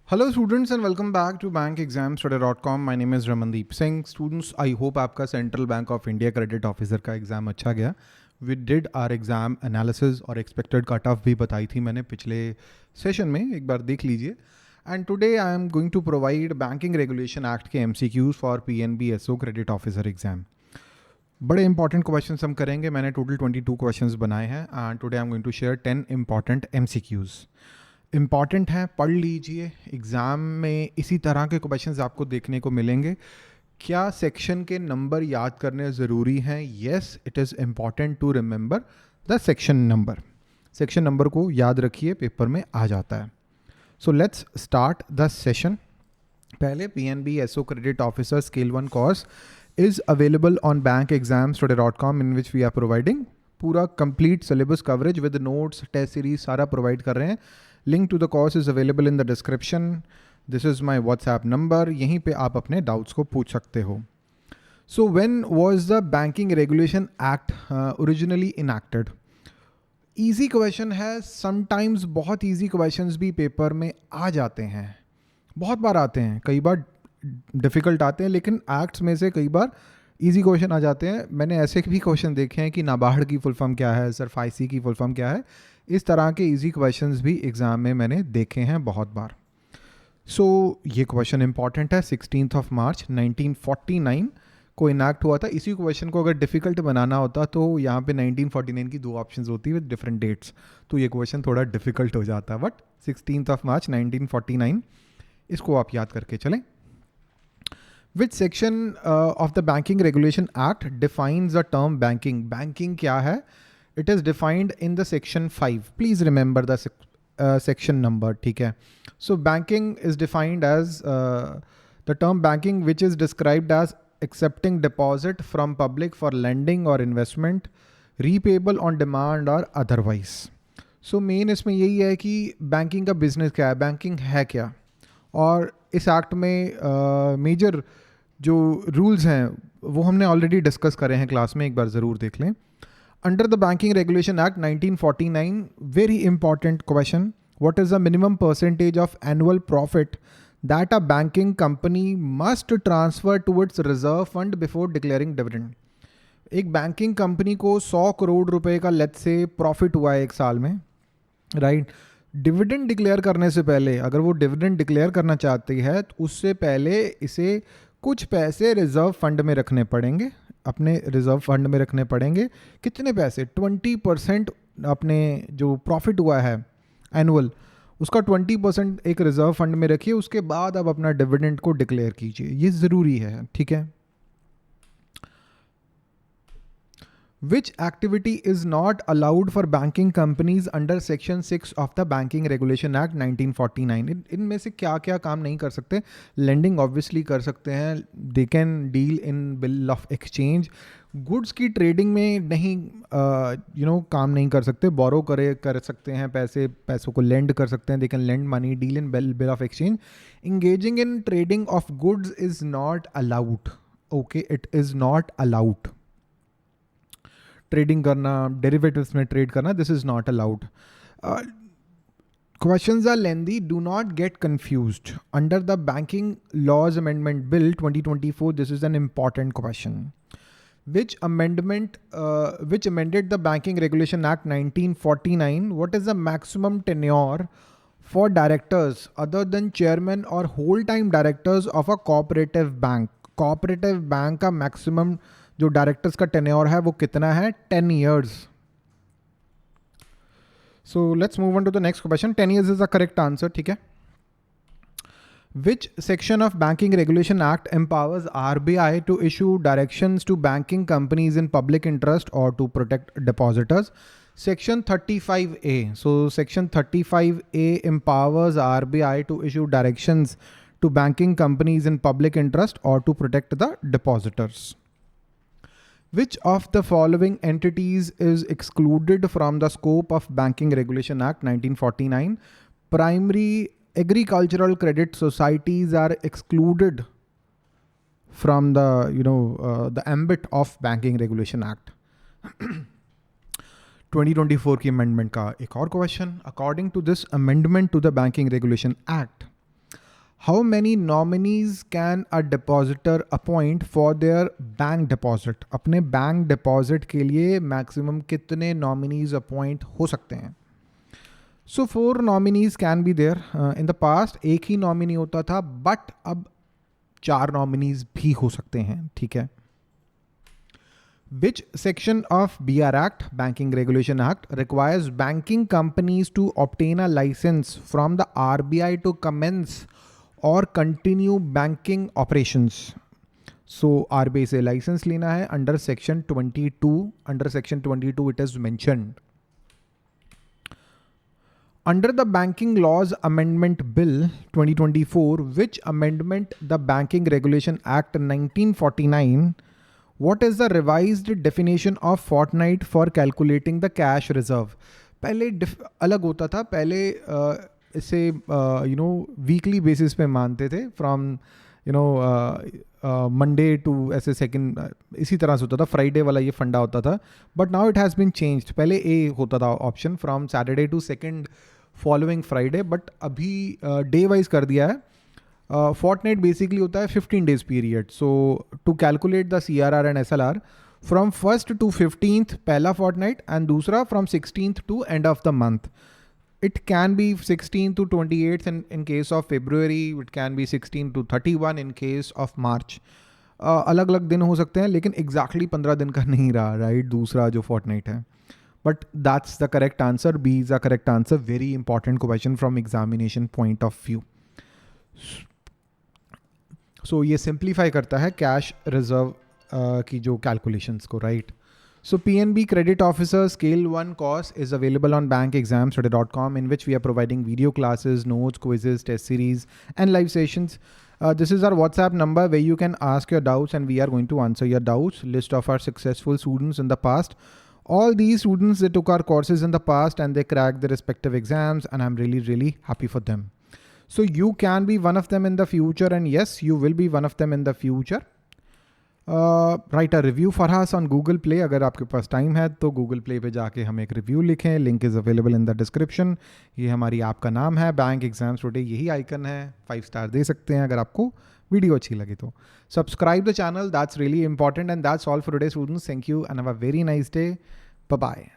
Hello students and welcome back to BankExamsToday.com. My name is Ramandeep Singh. Students, I hope आपका Central Bank of India Credit Officer का exam अच्छा गया. We did our exam analysis और expected cutoff भी बताई थी मैंने पिछले सेशन में, एक बार देख लीजिए. And today I am going to provide Banking Regulation Act के MCQs for PNB SO Credit Officer exam. बड़े इंपॉर्टेंट क्वेश्चंस हम करेंगे. मैंने टोटल 22 क्वेश्चंस बनाए हैं and today I am going to share 10 important MCQs. Important है, पढ़ लीजिए. एग्ज़ाम में इसी तरह के क्वेश्चंस आपको देखने को मिलेंगे. क्या सेक्शन के नंबर याद करने ज़रूरी हैं? Yes, it is important to remember the section number. Section number को याद रखिए, पेपर में आ जाता है. So let's start the session. पहले PNB SO credit officer scale 1 course is available on BankExamsToday.com in which we are providing पूरा complete syllabus coverage with notes, test series सारा provide कर रहे हैं. Link to the course is available in the description. This is my WhatsApp number. यहीं पे आप अपने doubts को पूछ सकते हो. So when was the Banking Regulation Act originally enacted? Easy question है. Sometimes बहुत easy questions भी पेपर में आ जाते हैं, बहुत बार आते हैं, कई बार डिफ़िकल्ट आते हैं, लेकिन एक्ट्स में से कई बार इजी क्वेश्चन आ जाते हैं. मैंने ऐसे भी क्वेश्चन देखे हैं कि नाबार्ड की फुल फॉर्म क्या है, SEBI की फुल फॉर्म क्या है. इस तरह के इजी क्वेश्चंस भी एग्ज़ाम में मैंने देखे हैं बहुत बार. सो ये क्वेश्चन इंपॉर्टेंट है. 16 मार्च 1949 को इनैक्ट हुआ था. इसी क्वेश्चन को अगर डिफ़िकल्ट बनाना होता तो यहाँ पे 1949 की 2 ऑप्शंस होती है विद डिफरेंट डेट्स, तो ये क्वेश्चन थोड़ा डिफ़िकल्ट हो जाता. बट 16 मार्च 1949 इसको आप याद करके चलें. Which section of the Banking Regulation Act defines the term banking? Banking क्या है? It is defined in the section 5. Please remember the section number. ठीक है. So banking is defined as the term banking which is described as accepting deposit from public for lending or investment, repayable on demand or otherwise. So main इसमें यही है कि banking का business क्या है, banking है क्या, और इस एक्ट में मेजर जो रूल्स हैं वो हमने ऑलरेडी डिस्कस करे हैं क्लास में, एक बार ज़रूर देख लें. Under the banking regulation act 1949, very important question, what is the minimum percentage of annual profit that a banking company must transfer to its reserve fund before declaring dividend. एक banking company को 100 करोड़ रुपए का let's say profit हुआ है एक साल में, right. Dividend declare करने से पहले, अगर वो डिविडेंड डिक्लेयर करना चाहती है तो उससे पहले इसे कुछ पैसे रिजर्व फंड में रखने पड़ेंगे, अपने रिजर्व फंड में रखने पड़ेंगे. कितने पैसे? 20% अपने जो प्रॉफिट हुआ है एनुअल, उसका 20% एक रिजर्व फंड में रखिए. उसके बाद आप अपना डिविडेंड को डिक्लेयर कीजिए, ये ज़रूरी है. ठीक है. Which activity is not allowed for banking companies under Section 6 of the Banking Regulation Act 1949? इनमें से क्या क्या काम नहीं कर सकते? Lending obviously कर सकते हैं. They can deal in bill of exchange. Goods की trading में नहीं काम नहीं कर सकते. Borrow कर सकते हैं, पैसों को lend कर सकते हैं. They can lend money, deal in bill of exchange. Engaging in trading of goods is not allowed. Okay, it is not allowed. Trading करना, डेरिवेटिव्स में ट्रेड करना, this is not allowed. Questions are lengthy, do not get confused. Under the banking laws amendment bill 2024, this is an important question. which amended the Banking Regulation Act 1949? What is the maximum tenure for directors other than chairman or whole-time directors of a cooperative bank? Cooperative bank का maximum जो directors का tenure है वो कितना है? 10 years. So let's move on to the next question. 10 years is the correct answer. ठीक है. Which section of Banking Regulation Act empowers RBI to issue directions to banking companies in public interest or to protect depositors? Section 35A. So Section 35A empowers RBI to issue directions to banking companies in public interest or to protect the depositors. Which of the following entities is excluded from the scope of Banking Regulation Act 1949? Primary agricultural credit societies are excluded from the ambit of Banking Regulation Act. 2024 की amendment का एक और question. According to this amendment to the Banking Regulation Act, how many nominees can a depositor appoint for their bank deposit? अपने bank deposit के लिए maximum कितने nominees appoint हो सकते हैं? So 4 nominees can be there. In the past एक ही nominee होता था, बट अब 4 नॉमिनीज भी हो सकते हैं, ठीक है। Which section of BR Act, Banking Regulation Act, requires banking companies to obtain a license from the RBI to commence or continue banking operations? So RBI से license लेना है under section 22. Under section 22 it is mentioned. Under the Banking Laws Amendment Bill 2024, which amendment the Banking Regulation Act 1949, what is the revised definition of fortnight for calculating the cash reserve? पहले अलग होता था, पहले इसे weekly basis पे मानते थे, from Monday to ऐसे सेकंड, इसी तरह से होता था, फ्राइडे वाला ये फंडा होता था, but now it has been changed. पहले ए होता था option from Saturday to second following Friday, but अभी डे वाइज कर दिया है। Fortnight basically होता है 15 days period. So to calculate the CRR and SLR, from 1st to 15th पहला fortnight and दूसरा from 16th to end of the month. It can be 16th to 28th in case of February. It can be 16th to 31 in case of March. अलग अलग दिन हो सकते हैं, लेकिन exactly 15 दिन का नहीं रहा, right? दूसरा जो fortnight है. But that's the correct answer. B is the correct answer. Very important question from examination point of view. सो ये सिंप्लीफाई करता है कैश रिजर्व की जो कैलकुलेशंस को, right. So PNB credit officer scale 1 course is available on BankExamsToday.com, in which we are providing video classes, notes, quizzes, test series and live sessions. This is our WhatsApp number where you can ask your doubts and we are going to answer your doubts. List of our successful students in the past. All these students, they took our courses in the past and they cracked their respective exams, and I'm really, really happy for them. So you can be one of them in the future, and yes, you will be one of them in the future. Write a review for us on Google Play. अगर आपके पास time है तो Google Play पे जाके हमें एक review लिखें. Link is available in the description. ये हमारी ऐप का नाम है बैंक एग्जाम्स टुडे, यही आइकन है. 5 स्टार दे सकते हैं अगर आपको वीडियो अच्छी लगी तो. Subscribe the channel, that's really important. And that's all for today students. Thank you and have a very nice day. Bye bye.